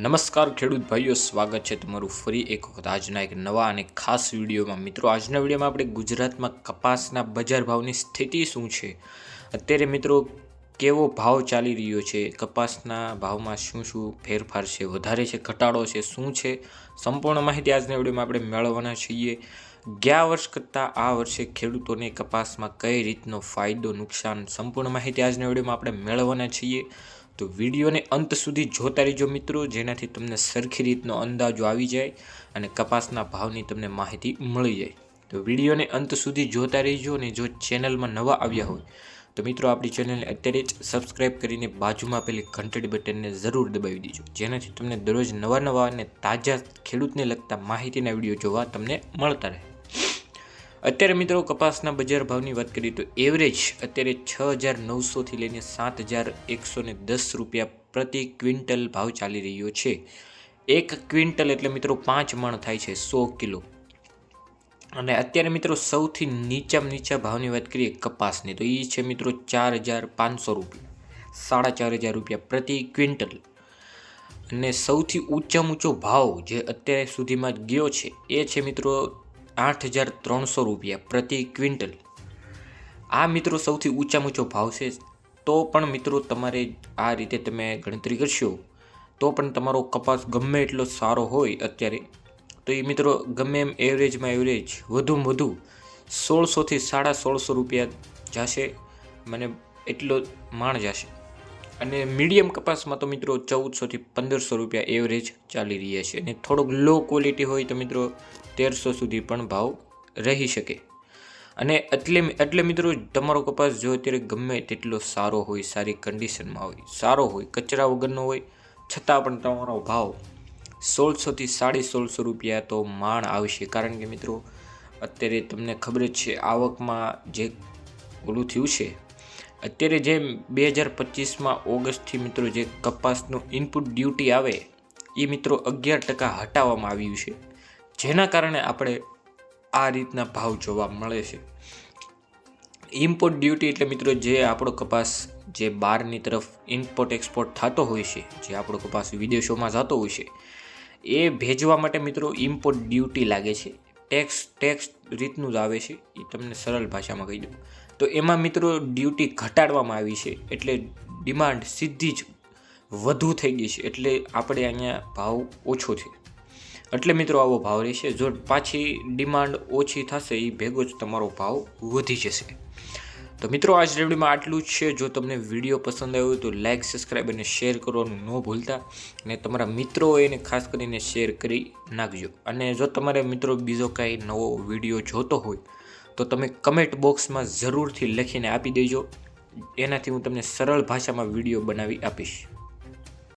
નમસ્કાર ખેડૂત ભાઈઓ, સ્વાગત છે તમારું ફરી એક વખત આજના એક નવા અને ખાસ વિડીયોમાં। મિત્રો, આજના વિડીયોમાં આપણે ગુજરાતમાં કપાસના બજાર ભાવની સ્થિતિ શું છે, અત્યારે મિત્રો કેવો ભાવ ચાલી રહ્યો છે, કપાસના ભાવમાં શું ફેરફાર છે, વધારે છે, ઘટાડો છે, શું છે, સંપૂર્ણ માહિતી આજના વિડીયોમાં આપણે મેળવવાના છીએ। ગયા વર્ષ કરતાં આ વર્ષે ખેડૂતોને કપાસમાં કઈ રીતનો ફાયદો, નુકસાન, સંપૂર્ણ માહિતી આજના વિડીયોમાં આપણે મેળવવાના છીએ। તો વિડીયોને અંત સુધી જોતા રહેજો મિત્રો, જેનાથી તમને સરખી રીતનો અંદાજો આવી જાય અને કપાસના ભાવની તમને માહિતી મળી જાય। તો વિડીયોને અંત સુધી જોતા રહેજો અને જો ચેનલમાં નવા આવ્યા હોય તો મિત્રો આપણી ચેનલને અત્યારે જ સબસ્ક્રાઈબ કરીને બાજુમાં પેલી ઘંટડી બટનને જરૂર દબાવી દેજો, જેનાથી તમને દરરોજ નવા અને તાજા ખેડૂતને લગતા માહિતીના વિડીયો જોવા તમને મળતા રહે। અત્યારે મિત્રો કપાસના બજાર ભાવની વાત કરીએ તો એવરેજ અત્યારે 6,900થી લઈને 7,110 રૂપિયા પ્રતિ ક્વિન્ટલ ભાવ ચાલી રહ્યો છે। એક ક્વિન્ટલ એટલે મિત્રો 5 મણ થાય છે, 100 કિલો। અને અત્યારે મિત્રો સૌથી નીચામાં નીચા ભાવની વાત કરીએ કપાસની તો એ છે મિત્રો 4,500 રૂપિયા, 4,500 રૂપિયા પ્રતિ ક્વિન્ટલ। અને સૌથી ઊંચામાં ઊંચો ભાવ જે અત્યાર સુધીમાં ગયો છે એ છે મિત્રો 8,300 રૂપિયા પ્રતિ ક્વિન્ટલ। આ મિત્રો સૌથી ઊંચામાં ઊંચો ભાવ છે। તો પણ મિત્રો તમારે આ રીતે તમે ગણતરી કરશો તો પણ તમારો કપાસ ગમે એટલો સારો હોય અત્યારે તો એ મિત્રો ગમે એમ એવરેજમાં વધુમાં વધુ 1,600થી 1,500 રૂપિયા જશે, મને એટલો માણ જશે। અને મીડિયમ કપાસમાં તો મિત્રો 1,400થી 1,500 રૂપિયા એવરેજ ચાલી રહ્યા છે। અને થોડોક લો ક્વોલિટી હોય તો મિત્રો 1,300 સુધી પણ ભાવ રહી શકે। અને એટલે મિત્રો તમારો કપાસ જો અત્યારે ગમે તેટલો સારો હોય, સારી કન્ડિશનમાં હોય, સારો હોય, કચરા વગરનો હોય, છતાં પણ તમારો ભાવ 1,600થી 1,500 રૂપિયા તો માણ આવશે। કારણ કે મિત્રો અત્યારે તમને ખબર જ છે આવકમાં જે ઓલું થયું છે, અત્યારે જે 2025માં ઓગસ્ટથી મિત્રો જે કપાસનું ઇનપુટ ડ્યુટી આવે એ મિત્રો 11% હટાવવામાં આવ્યું છે, જેના કારણે આપણે આ રીતના ભાવ જોવા મળે છે। ઇમ્પોર્ટ ડ્યુટી એટલે મિત્રો જે આપણો કપાસ જે બહારની તરફ ઇમ્પોર્ટ એક્સપોર્ટ થતો હોય છે, જે આપણો કપાસ વિદેશોમાં જતો હોય છે, એ ભેજવા માટે મિત્રો ઇમ્પોર્ટ ડ્યુટી લાગે છે। ટેક્સ રીતનું જ આવે છે, એ તમને સરળ ભાષામાં કહી દઉં તો એમાં મિત્રો ડ્યુટી ઘટાડવામાં આવી છે, એટલે ડિમાન્ડ સીધી જ વધુ થઈ ગઈ છે, એટલે આપણે અહીંયા ભાવ ઓછો છે, એટલે મિત્રો આવો ભાવ રહેશે। જો પાછી ડિમાન્ડ ઓછી થશે એ ભેગો જ તમારો ભાવ વધી જશે। તો મિત્રો આજ વિડીયોમાં આટલું જ છે। જો તમને વિડીયો પસંદ આવ્યો તો લાઇક, સબસ્ક્રાઈબ અને શેર કરવાનું ન ભૂલતા, અને તમારા મિત્રો હોય એને ખાસ કરીને શેર કરી નાખજો। અને જો તમારે મિત્રો બીજો કાંઈ નવો વિડીયો જોતો હોય તો તમે કમેન્ટ બોક્સમાં જરૂરથી લખીને આપી દેજો, એનાથી હું તમને સરળ ભાષામાં વિડીયો બનાવી આપીશ।